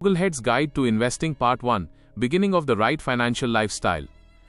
Bogleheads Guide to Investing Part 1, Beginning of the Right Financial Lifestyle.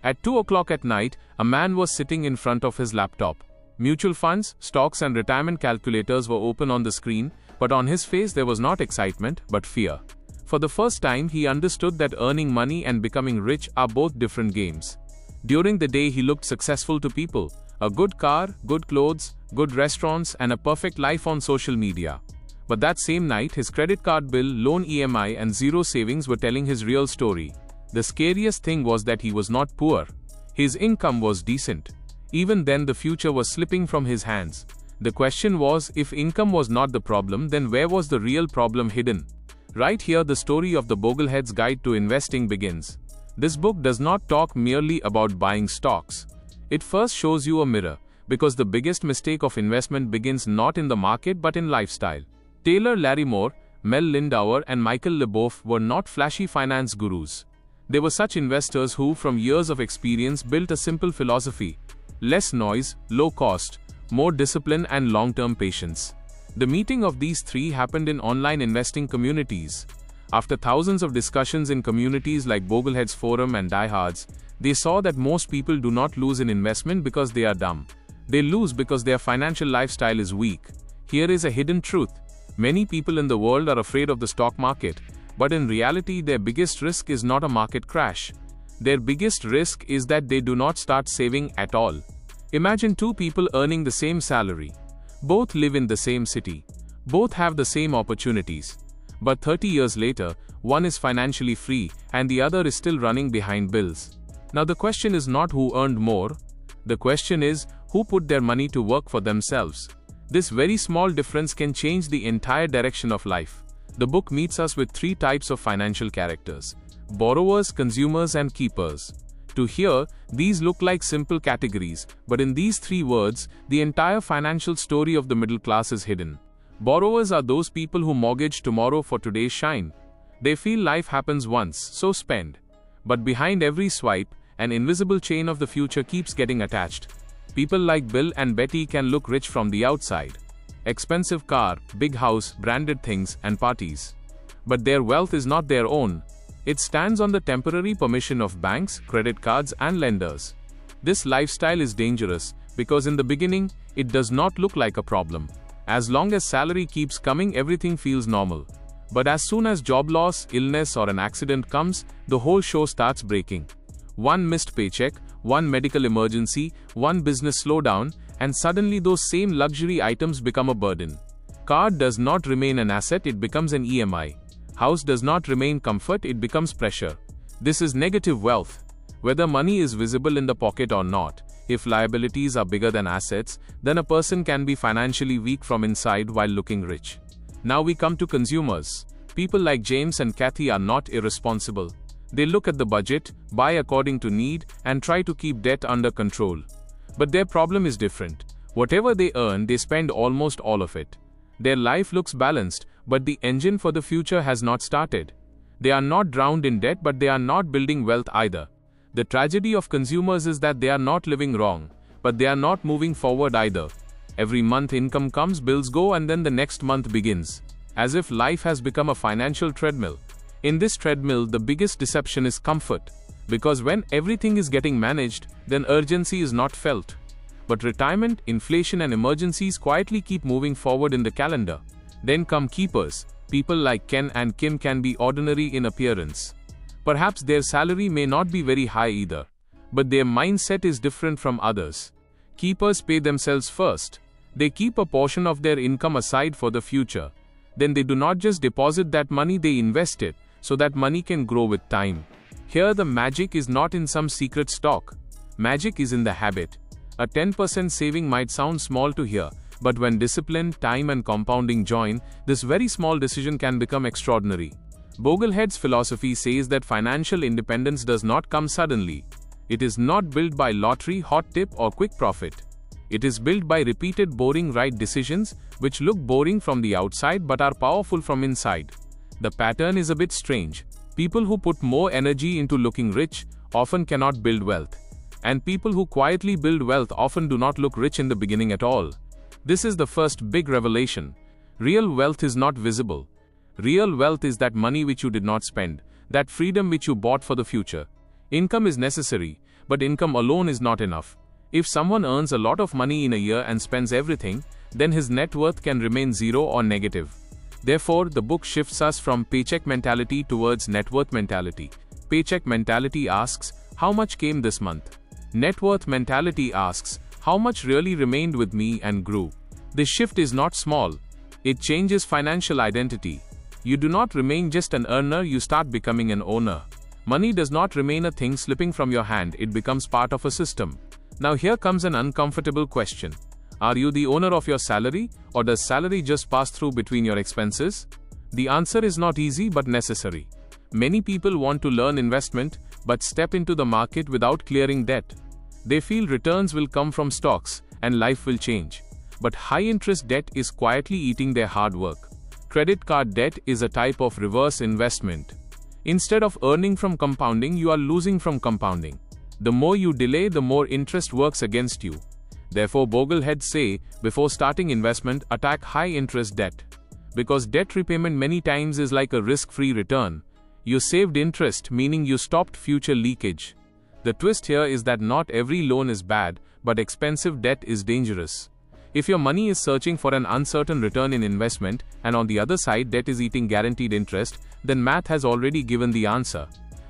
At 2 o'clock at night, a man was sitting in front of his laptop. Mutual funds, stocks and retirement calculators were open on the screen, but on his face there was not excitement, but fear. For the first time he understood that earning money and becoming rich are both different games. During the day he looked successful to people. A good car, good clothes, good restaurants and a perfect life on social media. But that same night, his credit card bill, loan EMI and zero savings were telling his real story. The scariest thing was that he was not poor. His income was decent. Even then the future was slipping from his hands. The question was, if income was not the problem, then where was the real problem hidden? Right here the story of the Bogleheads Guide to Investing begins. This book does not talk merely about buying stocks. It first shows you a mirror, because the biggest mistake of investment begins not in the market but in lifestyle. Taylor Larimore, Mel Lindauer and Michael Leboeuf were not flashy finance gurus. They were such investors who, from years of experience, built a simple philosophy: less noise, low cost, more discipline and long-term patience. The meeting of these three happened in online investing communities. After thousands of discussions in communities like Bogleheads Forum and Diehards, they saw that most people do not lose in investment because they are dumb. They lose because their financial lifestyle is weak. Here is a hidden truth. Many people in the world are afraid of the stock market, but in reality their biggest risk is not a market crash. Their biggest risk is that they do not start saving at all. Imagine two people earning the same salary. Both live in the same city. Both have the same opportunities. But 30 years later, one is financially free and the other is still running behind bills. Now the question is not who earned more. The question is who put their money to work for themselves. This very small difference can change the entire direction of life. The book meets us with three types of financial characters: borrowers, consumers and keepers. To hear, these look like simple categories, but in these three words, the entire financial story of the middle class is hidden. Borrowers are those people who mortgage tomorrow for today's shine. They feel life happens once, so spend. But behind every swipe, an invisible chain of the future keeps getting attached. People like Bill and Betty can look rich from the outside. Expensive car, big house, branded things, and parties. But their wealth is not their own. It stands on the temporary permission of banks, credit cards, and lenders. This lifestyle is dangerous because in the beginning, it does not look like a problem. As long as salary keeps coming, everything feels normal. But as soon as job loss, illness, or an accident comes, the whole show starts breaking. One missed paycheck, one medical emergency, one business slowdown, and suddenly those same luxury items become a burden. Car does not remain an asset, it becomes an EMI. House does not remain comfort, it becomes pressure. This is negative wealth. Whether money is visible in the pocket or not, if liabilities are bigger than assets, then a person can be financially weak from inside while looking rich. Now we come to consumers. People like James and Kathy are not irresponsible. They look at the budget, buy according to need, and try to keep debt under control. But their problem is different. Whatever they earn, they spend almost all of it. Their life looks balanced, but the engine for the future has not started. They are not drowned in debt, but they are not building wealth either. The tragedy of consumers is that they are not living wrong, but they are not moving forward either. Every month income comes, bills go, and then the next month begins. As if life has become a financial treadmill. In this treadmill, the biggest deception is comfort. Because when everything is getting managed, then urgency is not felt. But retirement, inflation and emergencies quietly keep moving forward in the calendar. Then come keepers. People like Ken and Kim can be ordinary in appearance. Perhaps their salary may not be very high either. But their mindset is different from others. Keepers pay themselves first. They keep a portion of their income aside for the future. Then they do not just deposit that money, they invest it, so that money can grow with time. Here the magic is not in some secret stock. Magic is in the habit. A 10% saving might sound small to hear, but when discipline, time and compounding join, this very small decision can become extraordinary. Boglehead's philosophy says that financial independence does not come suddenly. It is not built by lottery, hot tip or quick profit. It is built by repeated boring right decisions, which look boring from the outside but are powerful from inside. The pattern is a bit strange. People who put more energy into looking rich often cannot build wealth. And people who quietly build wealth often do not look rich in the beginning at all. This is the first big revelation. Real wealth is not visible. Real wealth is that money which you did not spend, that freedom which you bought for the future. Income is necessary, but income alone is not enough. If someone earns a lot of money in a year and spends everything, then his net worth can remain zero or negative. Therefore, the book shifts us from paycheck mentality towards net worth mentality. Paycheck mentality asks, how much came this month? Net worth mentality asks, how much really remained with me and grew? This shift is not small. It changes financial identity. You do not remain just an earner, you start becoming an owner. Money does not remain a thing slipping from your hand, it becomes part of a system. Now here comes an uncomfortable question. Are you the owner of your salary, or does salary just pass through between your expenses? The answer is not easy but necessary. Many people want to learn investment, but step into the market without clearing debt. They feel returns will come from stocks, and life will change. But high-interest debt is quietly eating their hard work. Credit card debt is a type of reverse investment. Instead of earning from compounding, you are losing from compounding. The more you delay, the more interest works against you. Therefore, Bogleheads say, before starting investment, attack high-interest debt. Because debt repayment many times is like a risk-free return. You saved interest, meaning you stopped future leakage. The twist here is that not every loan is bad, but expensive debt is dangerous. If your money is searching for an uncertain return in investment, and on the other side debt is eating guaranteed interest, then math has already given the answer.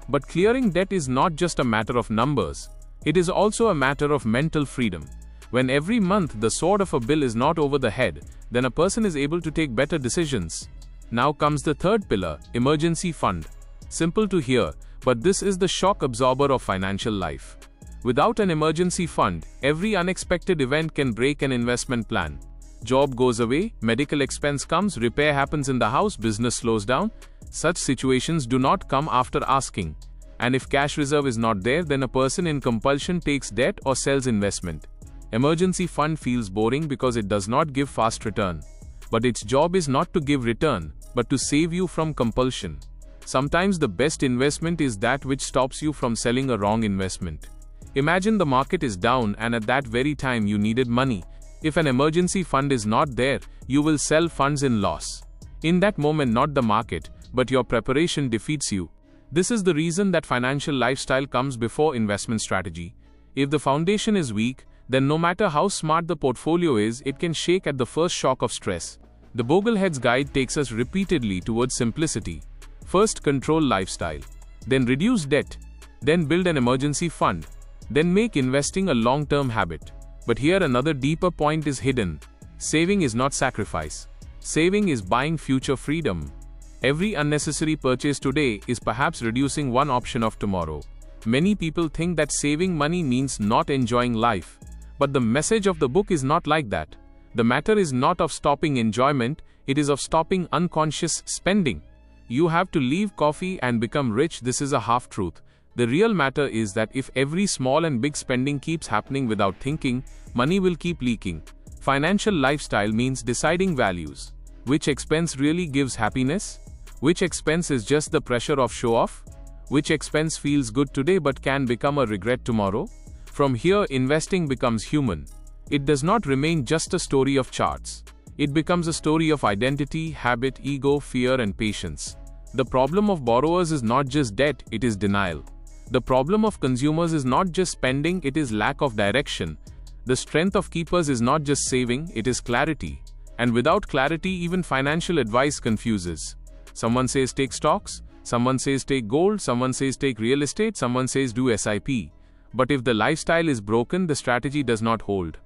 But clearing debt is not just a matter of numbers. It is also a matter of mental freedom. When every month the sword of a bill is not over the head, then a person is able to take better decisions. Now comes the third pillar, emergency fund. Simple to hear, but this is the shock absorber of financial life. Without an emergency fund, every unexpected event can break an investment plan. Job goes away, medical expense comes, repair happens in the house, business slows down. Such situations do not come after asking. And if cash reserve is not there, then a person in compulsion takes debt or sells investment. Emergency fund feels boring because it does not give fast return. But its job is not to give return, but to save you from compulsion. Sometimes the best investment is that which stops you from selling a wrong investment. Imagine the market is down and at that very time you needed money. If an emergency fund is not there, you will sell funds in loss. In that moment, not the market, but your preparation defeats you. This is the reason that financial lifestyle comes before investment strategy. If the foundation is weak, then no matter how smart the portfolio is, it can shake at the first shock of stress. The Bogleheads guide takes us repeatedly towards simplicity. First, control lifestyle. Then reduce debt. Then build an emergency fund. Then make investing a long-term habit. But here another deeper point is hidden. Saving is not sacrifice. Saving is buying future freedom. Every unnecessary purchase today is perhaps reducing one option of tomorrow. Many people think that saving money means not enjoying life. But the message of the book is not like that. The matter is not of stopping enjoyment, it is of stopping unconscious spending. You have to leave coffee and become rich. This is a half-truth. The real matter is that if every small and big spending keeps happening without thinking, money will keep leaking. Financial lifestyle means deciding values. Which expense really gives happiness? Which expense is just the pressure of show-off? Which expense feels good today but can become a regret tomorrow? From here, investing becomes human. It does not remain just a story of charts. It becomes a story of identity, habit, ego, fear, and patience. The problem of borrowers is not just debt, it is denial. The problem of consumers is not just spending, it is lack of direction. The strength of keepers is not just saving, it is clarity. And without clarity, even financial advice confuses. Someone says take stocks, someone says take gold, someone says take real estate, someone says do SIP. But if the lifestyle is broken, the strategy does not hold.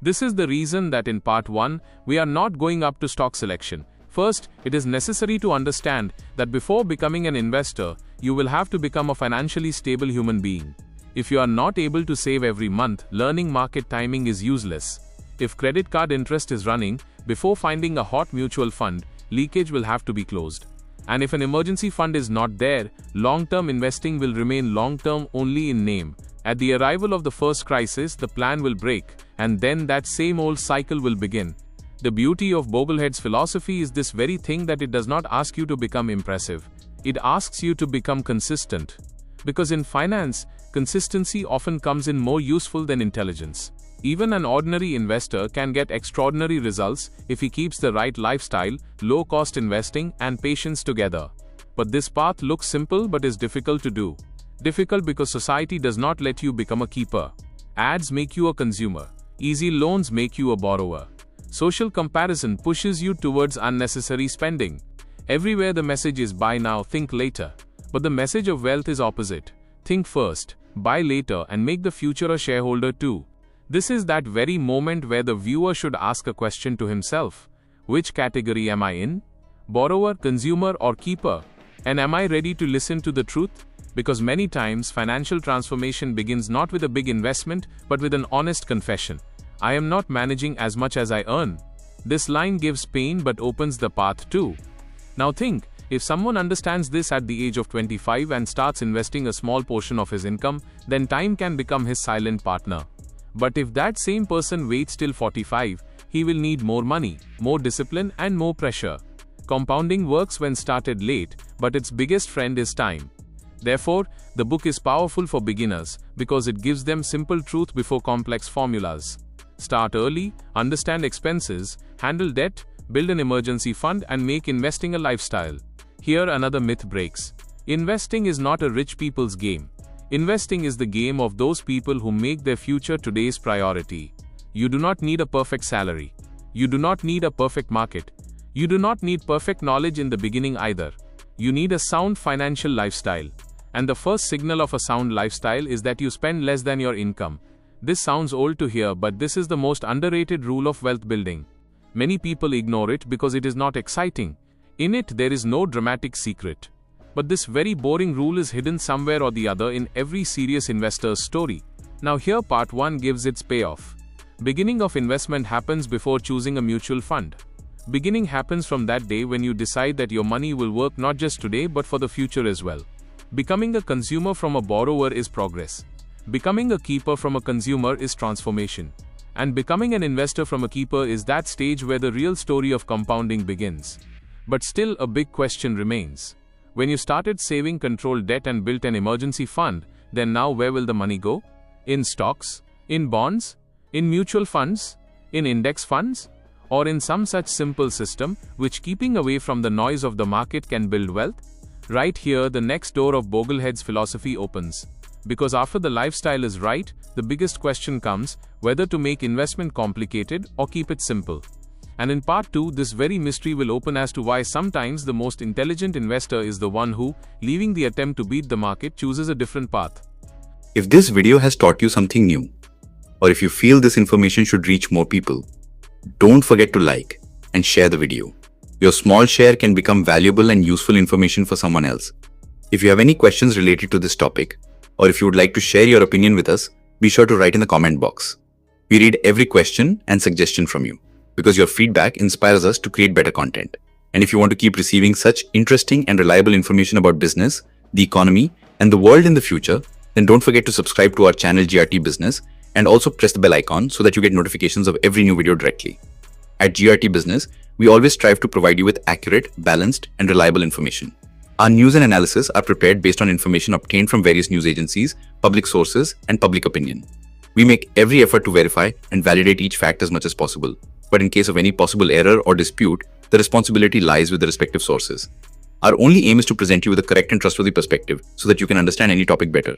This is the reason that in part 1, we are not going up to stock selection. First, it is necessary to understand that before becoming an investor, you will have to become a financially stable human being. If you are not able to save every month, learning market timing is useless. If credit card interest is running, before finding a hot mutual fund, leakage will have to be closed. And if an emergency fund is not there, long-term investing will remain long-term only in name. At the arrival of the first crisis, the plan will break, and then that same old cycle will begin. The beauty of Bogleheads' philosophy is this very thing, that it does not ask you to become impressive. It asks you to become consistent. Because in finance, consistency often comes in more useful than intelligence. Even an ordinary investor can get extraordinary results if he keeps the right lifestyle, low-cost investing, and patience together. But this path looks simple but is difficult to do. Difficult because society does not let you become a keeper. Ads make you a consumer. Easy loans make you a borrower. Social comparison pushes you towards unnecessary spending. Everywhere the message is buy now, think later. But the message of wealth is opposite. Think first, buy later, and make the future a shareholder too. This is that very moment where the viewer should ask a question to himself. Which category am I in? Borrower, consumer, or keeper? And am I ready to listen to the truth? Because many times financial transformation begins not with a big investment but with an honest confession. I am not managing as much as I earn. This line gives pain but opens the path too. Now think, if someone understands this at the age of 25 and starts investing a small portion of his income, then time can become his silent partner. But if that same person waits till 45, he will need more money, more discipline, and more pressure. Compounding works when started late, but its biggest friend is time. Therefore, the book is powerful for beginners because it gives them simple truth before complex formulas. Start early, understand expenses, handle debt, build an emergency fund, and make investing a lifestyle. Here another myth breaks. Investing is not a rich people's game. Investing is the game of those people who make their future today's priority. You do not need a perfect salary. You do not need a perfect market. You do not need perfect knowledge in the beginning either. You need a sound financial lifestyle. And the first signal of a sound lifestyle is that you spend less than your income. This sounds old to hear, but this is the most underrated rule of wealth building. Many people ignore it because it is not exciting. In it, there is no dramatic secret. But this very boring rule is hidden somewhere or the other in every serious investor's story. Now here part 1 gives its payoff. Beginning of investment happens before choosing a mutual fund. Beginning happens from that day when you decide that your money will work not just today but for the future as well. Becoming a consumer from a borrower is progress. Becoming a keeper from a consumer is transformation. And becoming an investor from a keeper is that stage where the real story of compounding begins. But still a big question remains. When you started saving, controlled debt, and built an emergency fund, then now where will the money go? In stocks? In bonds? In mutual funds? In index funds? Or in some such simple system, which keeping away from the noise of the market can build wealth? Right here the next door of Bogleheads philosophy opens. Because after the lifestyle is right, the biggest question comes, whether to make investment complicated or keep it simple. And in part 2, this very mystery will open as to why sometimes the most intelligent investor is the one who, leaving the attempt to beat the market, chooses a different path. If this video has taught you something new, or if you feel this information should reach more people, don't forget to like and share the video. Your small share can become valuable and useful information for someone else. If you have any questions related to this topic, or if you would like to share your opinion with us, be sure to write in the comment box. We read every question and suggestion from you, because your feedback inspires us to create better content. And if you want to keep receiving such interesting and reliable information about business, the economy, and the world in the future, then don't forget to subscribe to our channel GRT Business and also press the bell icon so that you get notifications of every new video directly. At GRT Business, we always strive to provide you with accurate, balanced, and reliable information. Our news and analysis are prepared based on information obtained from various news agencies, public sources, and public opinion. We make every effort to verify and validate each fact as much as possible. But in case of any possible error or dispute, the responsibility lies with the respective sources. Our only aim is to present you with a correct and trustworthy perspective so that you can understand any topic better.